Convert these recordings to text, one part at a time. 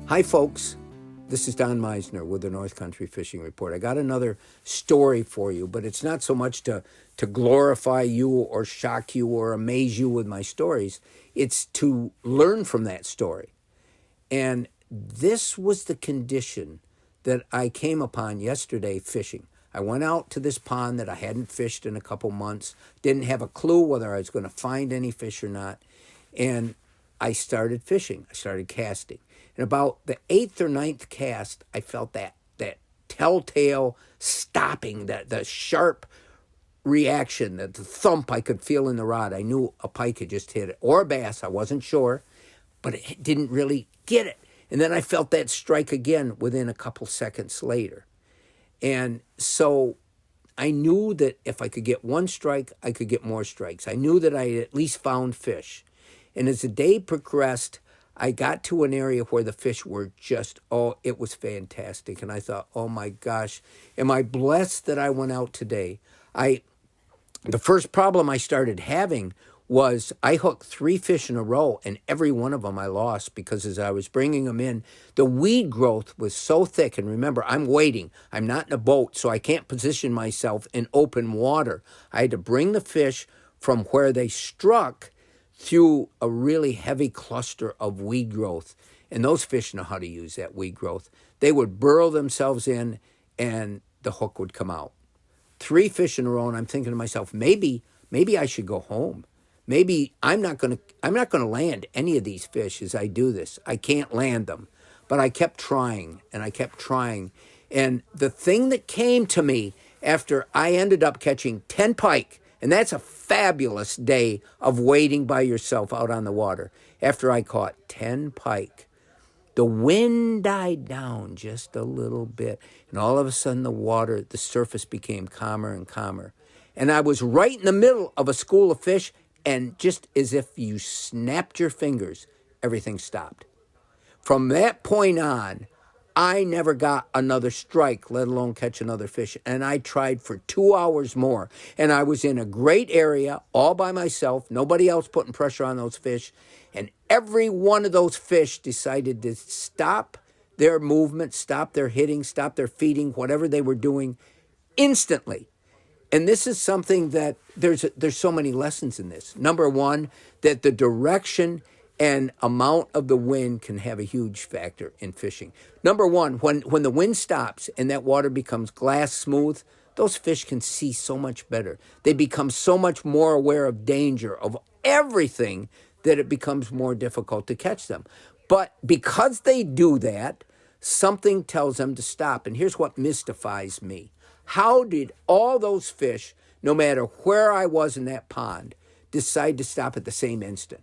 Hi, folks. This is Don Meisner with the North Country Fishing Report. I got another story for you, but it's not so much to glorify you or shock you or amaze you with my stories. It's to learn from that story. And this was the condition that I came upon yesterday fishing. I went out to this pond that I hadn't fished in a couple months, didn't have a clue whether I was going to find any fish or not. And I started fishing. I started casting. And about the eighth or ninth cast, I felt that telltale stopping, the sharp reaction, the thump I could feel in the rod. I knew a pike had just hit it, or a bass. I wasn't sure, but it didn't really get it. And then I felt that strike again within a couple seconds later. And so I knew that if I could get one strike, I could get more strikes. I knew that I had at least found fish. And as the day progressed, I got to an area where the fish were just, it was fantastic. And I thought, oh my gosh, am I blessed that I went out today? The first problem I started having was I hooked 3 fish in a row, and every one of them I lost because as I was bringing them in, the weed growth was so thick. And remember, I'm wading. I'm not in a boat, so I can't position myself in open water. I had to bring the fish from where they struck through a really heavy cluster of weed growth. And those fish know how to use that weed growth. They would burrow themselves in, and the hook would come out. 3 fish in a row, and I'm thinking to myself, maybe I should go home. Maybe I'm not going to land any of these fish as I do this. I can't land them. But I kept trying, and I kept trying. And the thing that came to me after I ended up catching 10 pike, and that's a fabulous day of waiting by yourself out on the water. After I caught 10 pike, the wind died down just a little bit, and all of a sudden the surface became calmer and calmer. And I was right in the middle of a school of fish, and just as if you snapped your fingers, everything stopped. From that point on, I never got another strike, let alone catch another fish. And I tried for 2 hours more. And I was in a great area all by myself, nobody else putting pressure on those fish. And every one of those fish decided to stop their movement, stop their hitting, stop their feeding, whatever they were doing instantly. And this is something that there's so many lessons in this. Number one, that the direction and amount of the wind can have a huge factor in fishing. Number one, when the wind stops and that water becomes glass smooth, those fish can see so much better. They become so much more aware of danger, of everything, that it becomes more difficult to catch them. But because they do that, something tells them to stop. And here's what mystifies me. How did all those fish, no matter where I was in that pond, decide to stop at the same instant?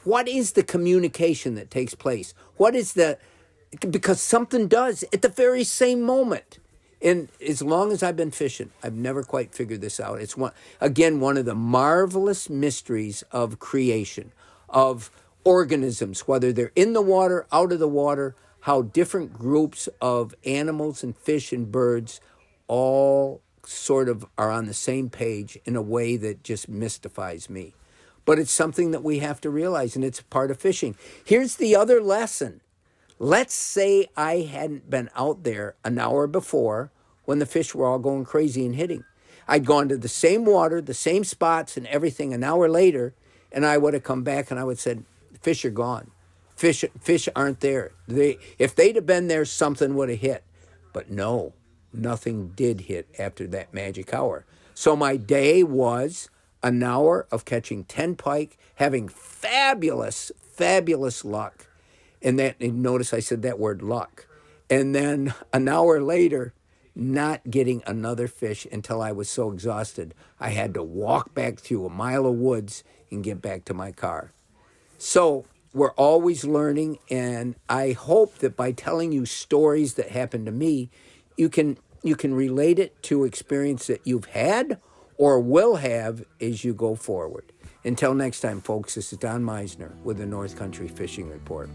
What is the communication that takes place? Because something does at the very same moment. And as long as I've been fishing, I've never quite figured this out. It's one of the marvelous mysteries of creation, of organisms, whether they're in the water, out of the water, how different groups of animals and fish and birds all sort of are on the same page in a way that just mystifies me. But it's something that we have to realize, and it's a part of fishing. Here's the other lesson. Let's say I hadn't been out there an hour before when the fish were all going crazy and hitting. I'd gone to the same water, the same spots and everything an hour later, and I would have come back and I would have said, fish are gone. Fish aren't there. If they'd have been there, something would have hit. But no, nothing did hit after that magic hour. So my day was an hour of catching 10 pike, having fabulous luck. And notice I said that word luck. And then an hour later, not getting another fish until I was so exhausted, I had to walk back through a mile of woods and get back to my car. So we're always learning, and I hope that by telling you stories that happened to me, you can relate it to experience that you've had or will have as you go forward. Until next time, folks, this is Don Meisner with the North Country Fishing Report.